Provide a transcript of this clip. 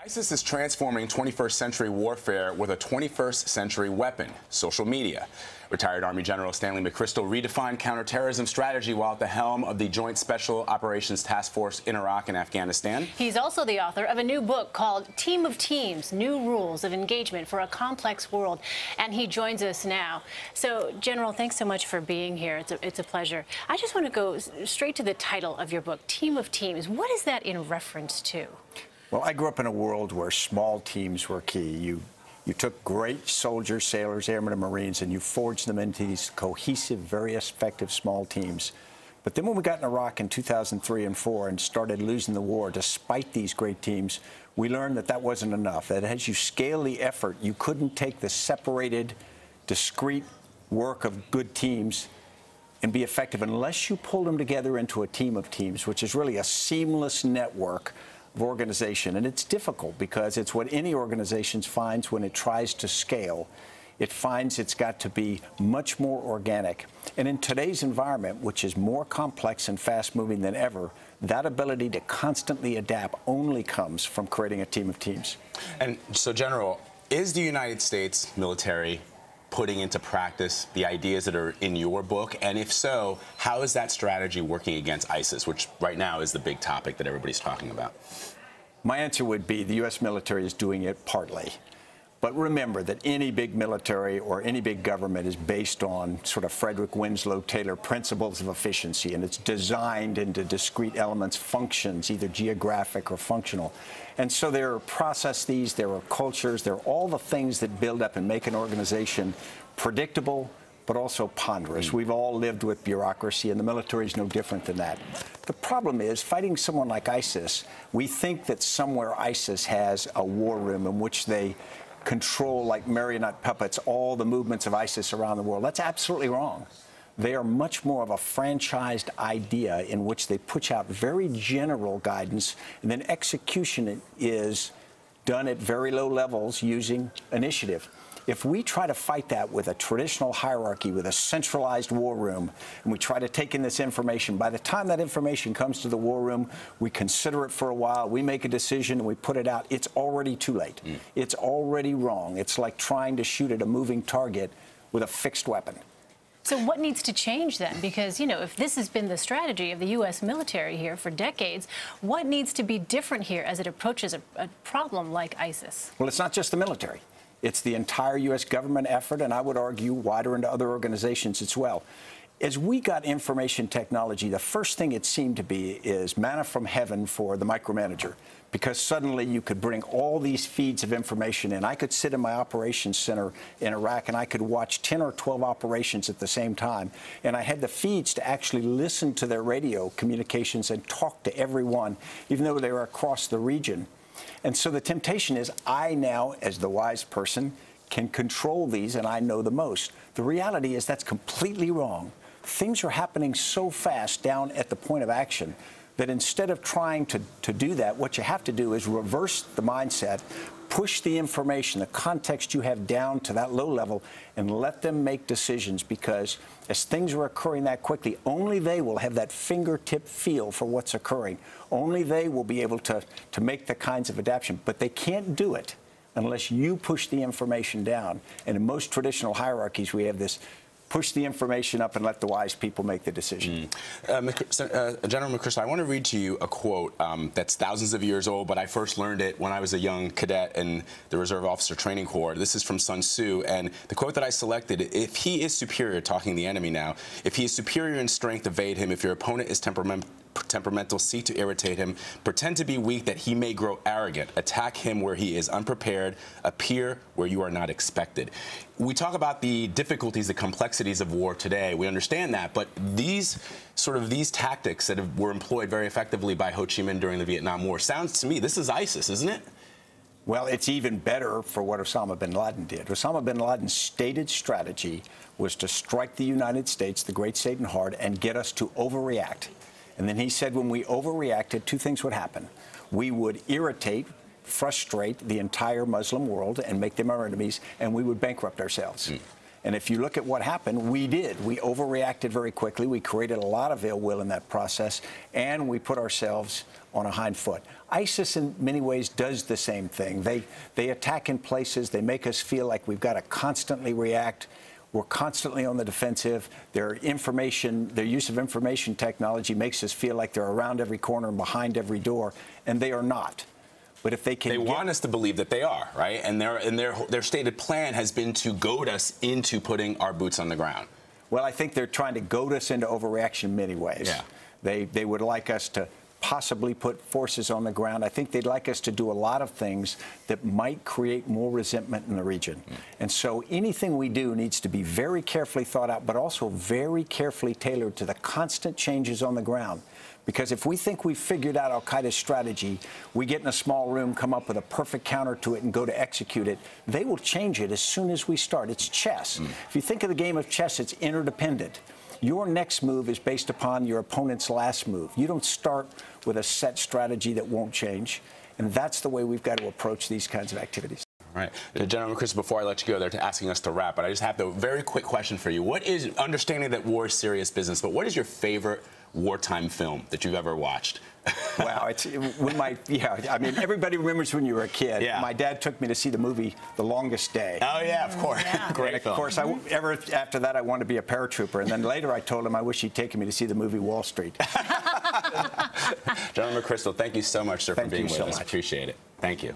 ISIS is transforming 21st century warfare with a 21st century weapon, social media. Retired Army General Stanley McChrystal redefined counterterrorism strategy while at the helm of the Joint Special Operations Task Force in Iraq and Afghanistan. He's also the author of a new book called Team of Teams, New Rules of Engagement for a Complex World. And he joins us now. So, General, thanks so much for being here. It's a pleasure. I just want to go straight to the title of your book, Team of Teams. What is that in reference to? Well, I grew up in a world where small teams were key. You took great soldiers, sailors, airmen, and Marines, and you forged them into these cohesive, very effective small teams. But then when we got in Iraq in 2003 and 2004 and started losing the war, despite these great teams, we learned that that wasn't enough. That as you scale the effort, you couldn't take the separated, discrete work of good teams and be effective unless you pulled them together into a team of teams, which is really a seamless network of organization. And it's difficult because it's what any organization finds when it tries to scale. It finds it's got to be much more organic. And in today's environment, which is more complex and fast-moving than ever, that ability to constantly adapt only comes from creating a team of teams. And so, General, is the United States military putting into practice the ideas that are in your book? And if so, how is that strategy working against ISIS, which right now is the big topic that everybody's talking about? My answer would be the U.S. military is doing it partly. But remember that any big military or any big government is based on sort of Frederick Winslow Taylor principles of efficiency, and it's designed into discrete elements, functions, either geographic or functional. And so there are processes, there are cultures, there are all the things that build up and make an organization predictable, but also ponderous. We've all lived with bureaucracy, and the military is no different than that. The problem is, fighting someone like ISIS, we think that somewhere ISIS has a war room in which they control, like marionette puppets, all the movements of ISIS around the world. That's absolutely wrong. They are much more of a franchised idea in which they push out very general guidance, and then execution is done at very low levels using initiative. If we try to fight that with a traditional hierarchy, with a centralized war room, and we try to take in this information, by the time that information comes to the war room, we consider it for a while, we make a decision, and we put it out, it's already too late. It's already wrong. It's like trying to shoot at a moving target with a fixed weapon. So what needs to change then? Because, you know, if this has been the strategy of the U.S. military here for decades, what needs to be different here as it approaches a problem like ISIS? Well, it's not just the military. It's the entire U.S. government effort, and I would argue wider into other organizations as well. As we got information technology, the first thing it seemed to be is manna from heaven for the micromanager, because suddenly you could bring all these feeds of information in. I could sit in my operations center in Iraq, and I could watch 10 or 12 operations at the same time, and I had the feeds to actually listen to their radio communications and talk to everyone, even though they were across the region. And so the temptation is, I now, as the wise person, can control these, and I know the most. The reality is that's completely wrong. Things are happening so fast down at the point of action that instead of trying to do that, what you have to do is reverse the mindset, push the information, the context you have down to that low level, and let them make decisions, because as things are occurring that quickly, only they will have that fingertip feel for what's occurring. Only they will be able to make the kinds of adaptation, but they can't do it unless you push the information down. And in most traditional hierarchies, we have this push the information up and let the wise people make the decision. General McChrystal, I want to read to you a quote that's thousands of years old, but I first learned it when I was a young cadet in the Reserve Officer Training Corps. This is from Sun Tzu, and the quote that I selected: if he is superior, talking the enemy now, if he is superior in strength, evade him. If your opponent is temperamental, seek to irritate him. Pretend to be weak that he may grow arrogant. Attack him where he is unprepared. Appear where you are not expected. We talk about the difficulties, the complexities of war today. We understand that, but these tactics that were employed very effectively by Ho Chi Minh during the Vietnam War, sounds to me, this is ISIS, isn't it? Well, it's even better for what Osama bin Laden did. Osama bin Laden's stated strategy was to strike the United States, the great Satan, hard, and get us to overreact. And then he said when we overreacted, two things would happen. We would irritate, frustrate the entire Muslim world and make them our enemies, and we would bankrupt ourselves. And if you look at what happened, we did. We overreacted very quickly. We created a lot of ill will in that process, and we put ourselves on a hind foot. ISIS, in many ways, does the same thing. They attack in places. They make us feel like we've got to constantly react. We're constantly on the defensive. Their use of information technology makes us feel like they're around every corner and behind every door, and they are not. But if they can, they want us to believe that they are, right? And their stated plan has been to goad us into putting our boots on the ground. Well, I think they're trying to goad us into overreaction in many ways. Yeah. They would like us to possibly put forces on the ground. I think they'd like us to do a lot of things that might create more resentment in the region. And so anything we do needs to be very carefully thought out, but also very carefully tailored to the constant changes on the ground. Because if we think we've figured out al-Qaeda's strategy, we get in a small room, come up with a perfect counter to it, and go to execute it, they will change it as soon as we start. It's chess. If you think of the game of chess, it's interdependent. Your next move is based upon your opponent's last move. You don't start with a set strategy that won't change. And that's the way we've got to approach these kinds of activities. All right. General McChrystal, before I let you go, they're asking us to wrap, but I just have a very quick question for you. What is, understanding that war is serious business, but what is your favorite wartime film that you've ever watched? Wow, I mean, everybody remembers when you were a kid. Yeah. My dad took me to see the movie The Longest Day. Oh, yeah, of course. Yeah. Great and film. of course, after that, I wanted to be a paratrooper. And then later, I told him I wish he'd taken me to see the movie Wall Street. General McChrystal, thank you so much, sir, for being with us. Much. Appreciate it. Thank you.